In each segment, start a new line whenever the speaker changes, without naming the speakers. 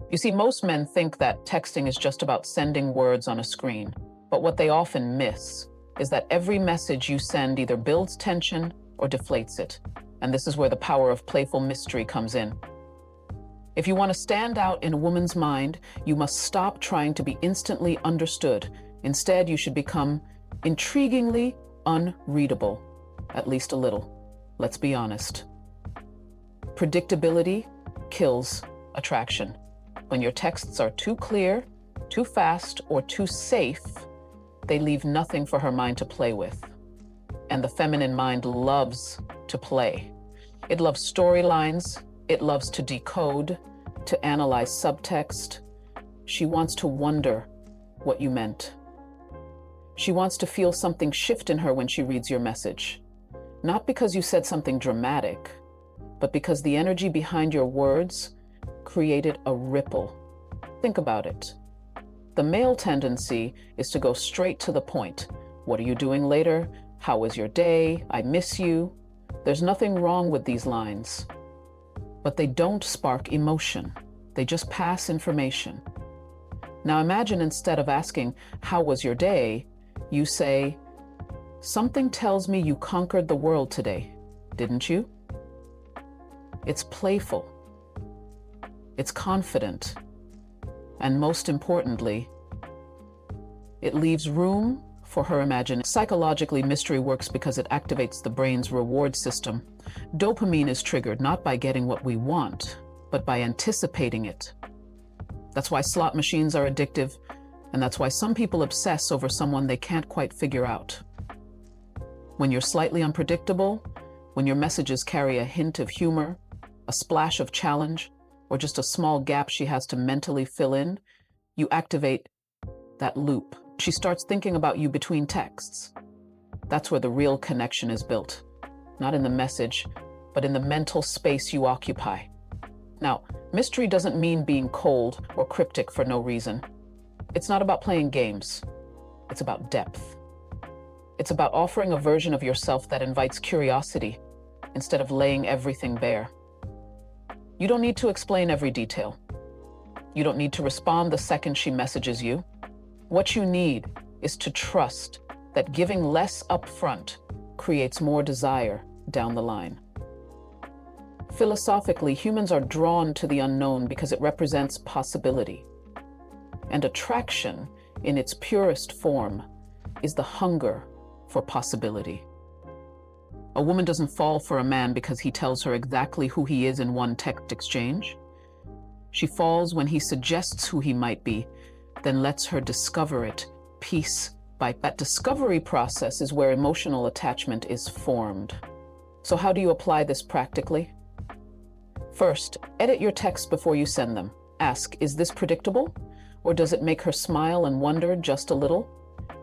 You see, most men think that texting is just about sending words on a screen, but what they often miss is that every message you send either builds tension or deflates it. And this is where the power of playful mystery comes in. If you want to stand out in a woman's mind, you must stop trying to be instantly understood. Instead, you should become intriguingly unreadable, at least a little. Let's be honest. Predictability kills attraction. When your texts are too clear, too fast, or too safe, they leave nothing for her mind to play with. And the feminine mind loves to play. It loves storylines. It loves to decode, to analyze subtext. She wants to wonder what you meant. She wants to feel something shift in her when she reads your message. Not because you said something dramatic, but because the energy behind your words created a ripple. Think about it. The male tendency is to go straight to the point. What are you doing later? How was your day? I miss you. There's nothing wrong with these lines, but they don't spark emotion. They just pass information. Now imagine instead of asking, how was your day? You say, something tells me you conquered the world today, didn't you? It's playful. It's confident. And most importantly, it leaves room for her imagination. Psychologically, mystery works because it activates the brain's reward system. Dopamine is triggered not by getting what we want, but by anticipating it. That's why slot machines are addictive, and that's why some people obsess over someone they can't quite figure out. When you're slightly unpredictable, when your messages carry a hint of humor, a splash of challenge, or just a small gap she has to mentally fill in, you activate that loop. She starts thinking about you between texts. That's where the real connection is built. Not in the message, but in the mental space you occupy. Now, mystery doesn't mean being cold or cryptic for no reason. It's not about playing games. It's about depth. It's about offering a version of yourself that invites curiosity instead of laying everything bare. You don't need to explain every detail. You don't need to respond the second she messages you. What you need is to trust that giving less upfront creates more desire down the line. Philosophically, humans are drawn to the unknown because it represents possibility. And attraction, in its purest form, is the hunger for possibility. A woman doesn't fall for a man because he tells her exactly who he is in one text exchange. She falls when he suggests who he might be, then lets her discover it piece by piece. That discovery process is where emotional attachment is formed. So how do you apply this practically? First, edit your text before you send them. Ask, is this predictable? Or does it make her smile and wonder just a little?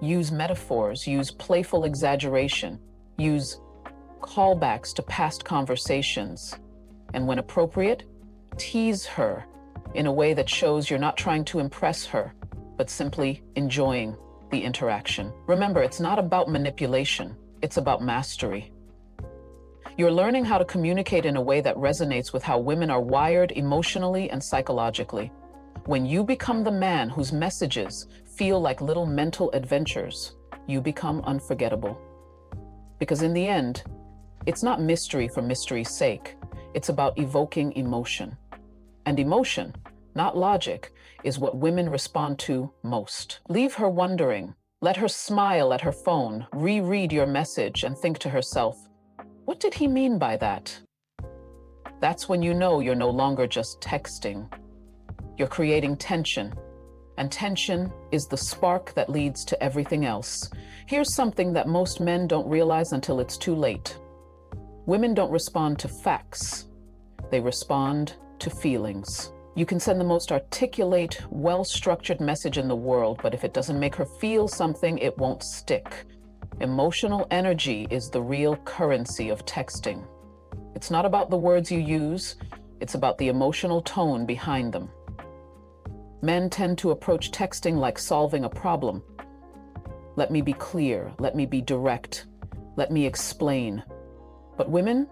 Use metaphors, use playful exaggeration, use callbacks to past conversations, and when appropriate, tease her in a way that shows you're not trying to impress her, but simply enjoying the interaction. Remember, it's not about manipulation, it's about mastery. You're learning how to communicate in a way that resonates with how women are wired emotionally and psychologically. When you become the man whose messages feel like little mental adventures, you become unforgettable. Because in the end, it's not mystery for mystery's sake. It's about evoking emotion. And emotion, not logic, is what women respond to most. Leave her wondering. Let her smile at her phone, reread your message, and think to herself, what did he mean by that? That's when you know you're no longer just texting. You're creating tension. And tension is the spark that leads to everything else. Here's something that most men don't realize until it's too late. Women don't respond to facts. They respond to feelings. You can send the most articulate, well-structured message in the world, but if it doesn't make her feel something, it won't stick. Emotional energy is the real currency of texting. It's not about the words you use, it's about the emotional tone behind them. Men tend to approach texting like solving a problem. Let me be clear, let me be direct, let me explain. But women,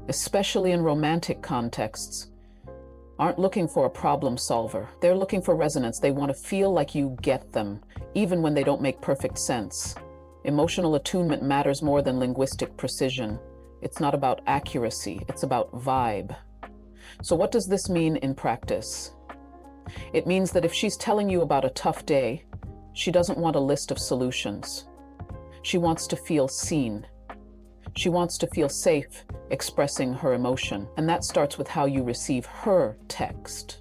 especially in romantic contexts, aren't looking for a problem solver. They're looking for resonance. They want to feel like you get them, even when they don't make perfect sense. Emotional attunement matters more than linguistic precision. It's not about accuracy, it's about vibe. So what does this mean in practice? It means that if she's telling you about a tough day, she doesn't want a list of solutions. She wants to feel seen. She wants to feel safe expressing her emotion. And that starts with how you receive her text,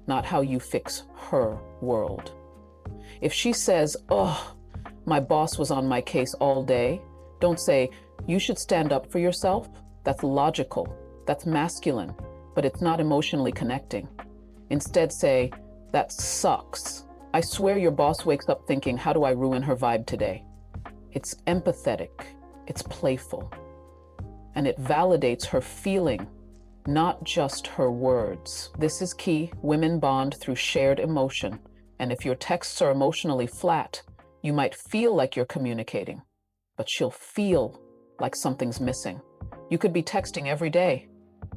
not how you fix her world. If she says, "Oh, my boss was on my case all day," don't say, "You should stand up for yourself." That's logical. That's masculine, but it's not emotionally connecting. Instead say, "That sucks. I swear your boss wakes up thinking, how do I ruin her vibe today?" It's empathetic. It's playful. And it validates her feeling, not just her words. This is key. Women bond through shared emotion. And if your texts are emotionally flat, you might feel like you're communicating, but she'll feel like something's missing. You could be texting every day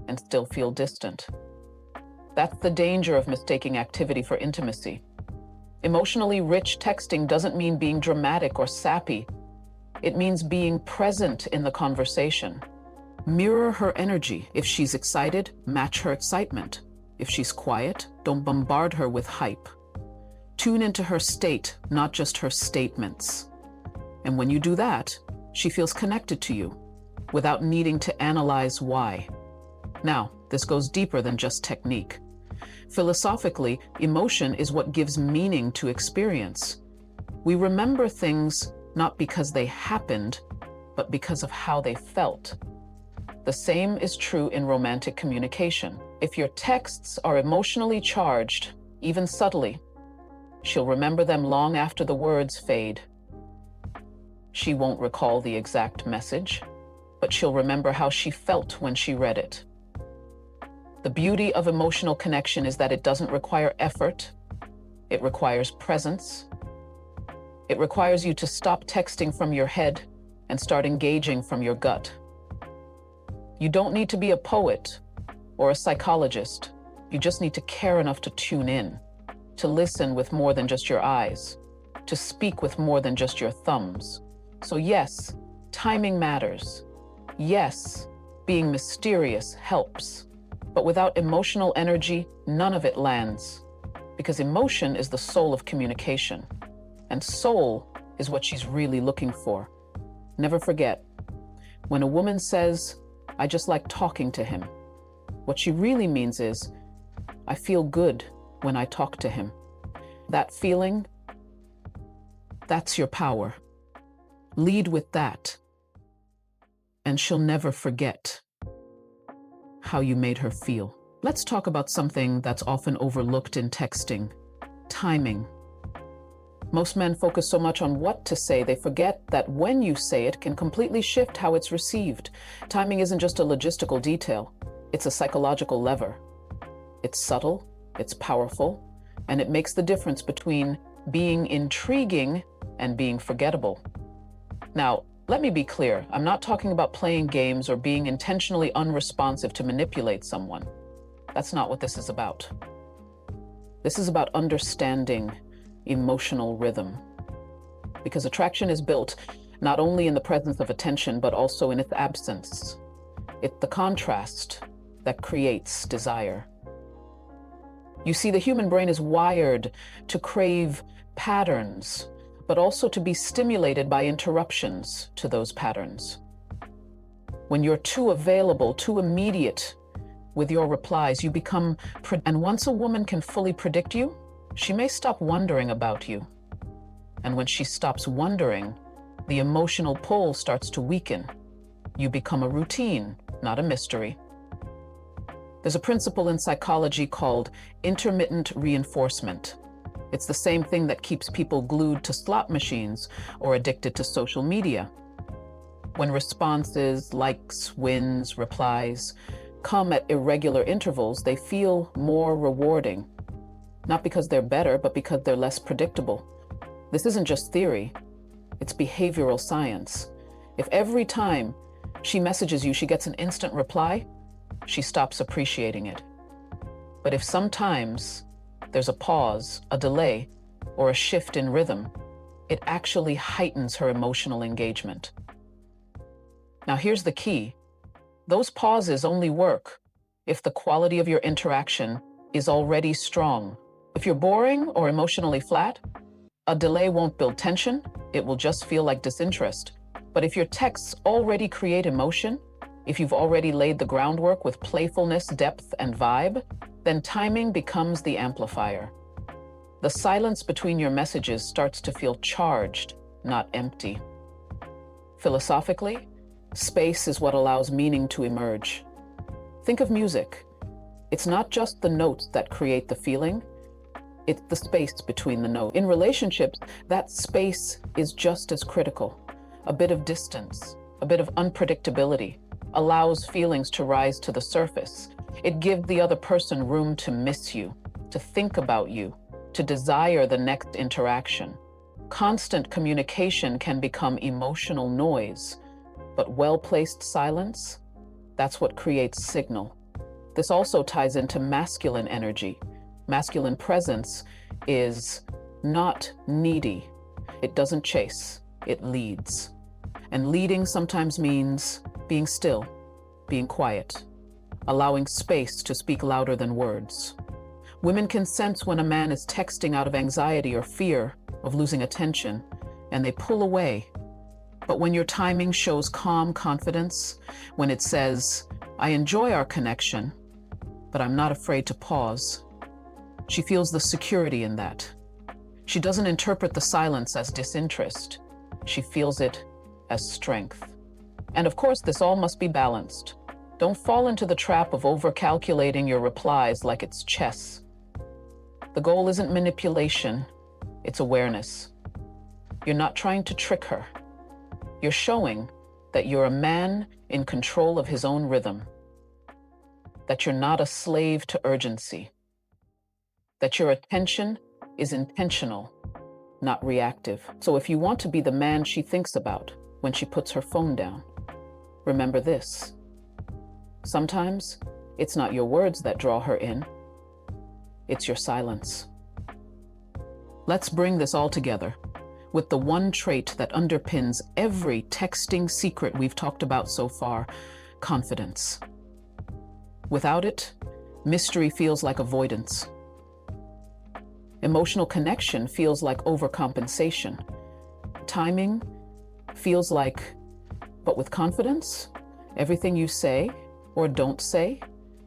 and still feel distant. That's the danger of mistaking activity for intimacy. Emotionally rich texting doesn't mean being dramatic or sappy. It means being present in the conversation. Mirror her energy. If she's excited, match her excitement. If she's quiet, don't bombard her with hype. Tune into her state, not just her statements. And when you do that, she feels connected to you without needing to analyze why. Now, this goes deeper than just technique. Philosophically, emotion is what gives meaning to experience. We remember things not because they happened, but because of how they felt. The same is true in romantic communication. If your texts are emotionally charged, even subtly, she'll remember them long after the words fade. She won't recall the exact message, but she'll remember how she felt when she read it. The beauty of emotional connection is that it doesn't require effort. It requires presence. It requires you to stop texting from your head and start engaging from your gut. You don't need to be a poet or a psychologist. You just need to care enough to tune in, to listen with more than just your eyes, to speak with more than just your thumbs. So yes, timing matters. Yes, being mysterious helps. But without emotional energy, none of it lands. Because emotion is the soul of communication. And soul is what she's really looking for. Never forget, when a woman says, "I just like talking to him," what she really means is, "I feel good when I talk to him." That feeling, that's your power. Lead with that, and she'll never forget how you made her feel. Let's talk about something that's often overlooked in texting: timing. Most men focus so much on what to say, they forget that when you say it can completely shift how it's received. Timing isn't just a logistical detail, it's a psychological lever. It's subtle, it's powerful, and it makes the difference between being intriguing and being forgettable. Now, let me be clear, I'm not talking about playing games or being intentionally unresponsive to manipulate someone. That's not what this is about. This is about understanding emotional rhythm. Because attraction is built not only in the presence of attention, but also in its absence. It's the contrast that creates desire. You see, the human brain is wired to crave patterns, but also to be stimulated by interruptions to those patterns. When you're too available, too immediate with your replies, you become, and once a woman can fully predict you, she may stop wondering about you. And when she stops wondering, the emotional pull starts to weaken. You become a routine, not a mystery. There's a principle in psychology called intermittent reinforcement. It's the same thing that keeps people glued to slot machines or addicted to social media. When responses, likes, wins, replies come at irregular intervals, they feel more rewarding. Not because they're better, but because they're less predictable. This isn't just theory, it's behavioral science. If every time she messages you, she gets an instant reply, she stops appreciating it. But if sometimes there's a pause, a delay, or a shift in rhythm, it actually heightens her emotional engagement. Now here's the key. Those pauses only work if the quality of your interaction is already strong. If you're boring or emotionally flat, a delay won't build tension, it will just feel like disinterest. But if your texts already create emotion, if you've already laid the groundwork with playfulness, depth, and vibe, then timing becomes the amplifier. The silence between your messages starts to feel charged, not empty. Philosophically, space is what allows meaning to emerge. Think of music. It's not just the notes that create the feeling, it's the space between the notes. In relationships, that space is just as critical. A bit of distance, a bit of unpredictability allows feelings to rise to the surface. It gives the other person room to miss you, to think about you, to desire the next interaction. Constant communication can become emotional noise, but well-placed silence, that's what creates signal. This also ties into masculine energy. Masculine presence is not needy. It doesn't chase, it leads. And leading sometimes means being still, being quiet, allowing space to speak louder than words. Women can sense when a man is texting out of anxiety or fear of losing attention, and they pull away. But when your timing shows calm confidence, when it says, "I enjoy our connection, but I'm not afraid to pause," she feels the security in that. She doesn't interpret the silence as disinterest. She feels it as strength. And of course, this all must be balanced. Don't fall into the trap of over-calculating your replies like it's chess. The goal isn't manipulation, it's awareness. You're not trying to trick her. You're showing that you're a man in control of his own rhythm, that you're not a slave to urgency, that your attention is intentional, not reactive. So if you want to be the man she thinks about when she puts her phone down, remember this. Sometimes it's not your words that draw her in, it's your silence. Let's bring this all together with the one trait that underpins every texting secret we've talked about so far: confidence. Without it, mystery feels like avoidance. Emotional connection feels like overcompensation. Timing feels like, but with confidence, everything you say or don't say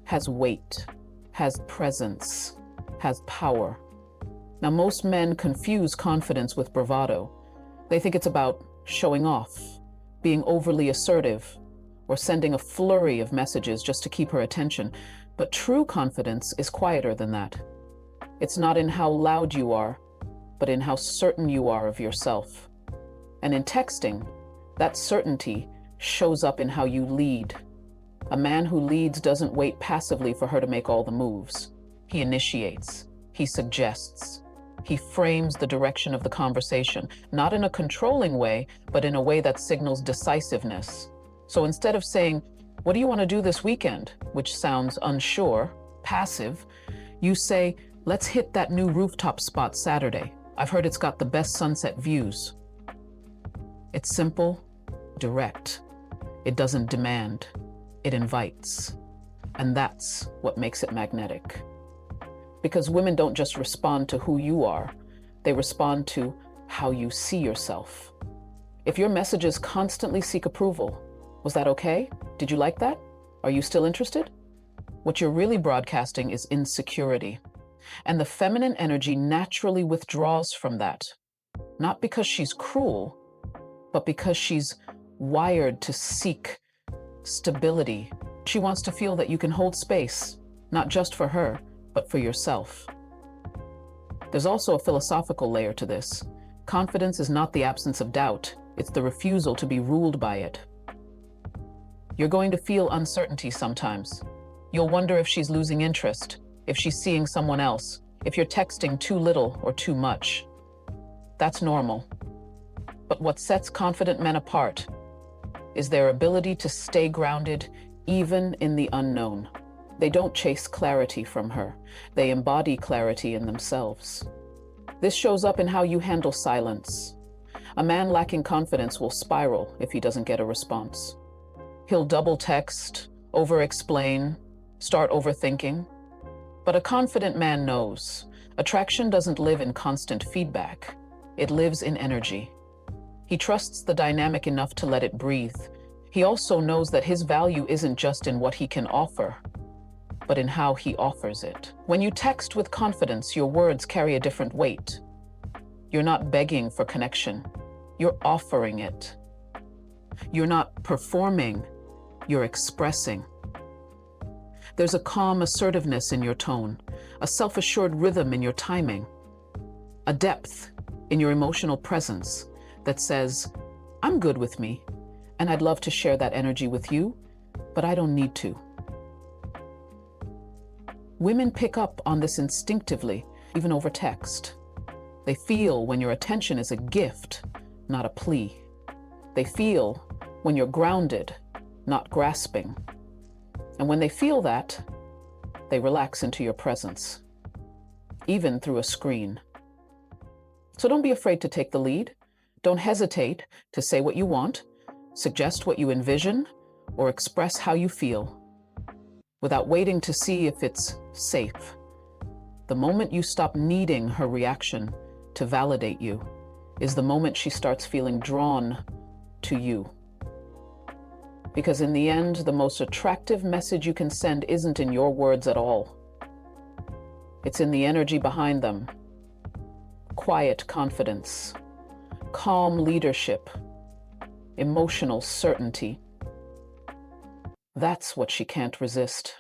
has weight, has presence, has power. Now, most men confuse confidence with bravado. They think it's about showing off, being overly assertive, or sending a flurry of messages just to keep her attention. But true confidence is quieter than that. It's not in how loud you are, but in how certain you are of yourself. And in texting, that certainty shows up in how you lead. A man who leads doesn't wait passively for her to make all the moves. He initiates, he suggests, he frames the direction of the conversation, not in a controlling way, but in a way that signals decisiveness. So instead of saying, "What do you want to do this weekend?" which sounds unsure, passive, you say, "Let's hit that new rooftop spot Saturday. I've heard it's got the best sunset views." It's simple, direct. It doesn't demand, it invites. And that's what makes it magnetic. Because women don't just respond to who you are, they respond to how you see yourself. If your messages constantly seek approval, "Was that okay? Did you like that? Are you still interested?" what you're really broadcasting is insecurity. And the feminine energy naturally withdraws from that, not because she's cruel, but because she's wired to seek stability. She wants to feel that you can hold space, not just for her, but for yourself. There's also a philosophical layer to this. Confidence is not the absence of doubt, it's the refusal to be ruled by it. You're going to feel uncertainty sometimes. You'll wonder if she's losing interest, if she's seeing someone else, if you're texting too little or too much. That's normal. But what sets confident men apart is their ability to stay grounded even in the unknown. They don't chase clarity from her. They embody clarity in themselves. This shows up in how you handle silence. A man lacking confidence will spiral if he doesn't get a response. He'll double text, over-explain, start overthinking. But a confident man knows attraction doesn't live in constant feedback. It lives in energy. He trusts the dynamic enough to let it breathe. He also knows that his value isn't just in what he can offer, but in how he offers it. When you text with confidence, your words carry a different weight. You're not begging for connection. You're offering it. You're not performing. You're expressing. There's a calm assertiveness in your tone, a self-assured rhythm in your timing, a depth in your emotional presence that says, I'm good with me, and I'd love to share that energy with you, but I don't need to. Women pick up on this instinctively, even over text. They feel when your attention is a gift, not a plea. They feel when you're grounded, not grasping. And when they feel that, they relax into your presence, even through a screen. So don't be afraid to take the lead. Don't hesitate to say what you want, suggest what you envision, or express how you feel, without waiting to see if it's safe. The moment you stop needing her reaction to validate you is the moment she starts feeling drawn to you. Because in the end, the most attractive message you can send isn't in your words at all. It's in the energy behind them. Quiet confidence, calm leadership, emotional certainty. That's what she can't resist.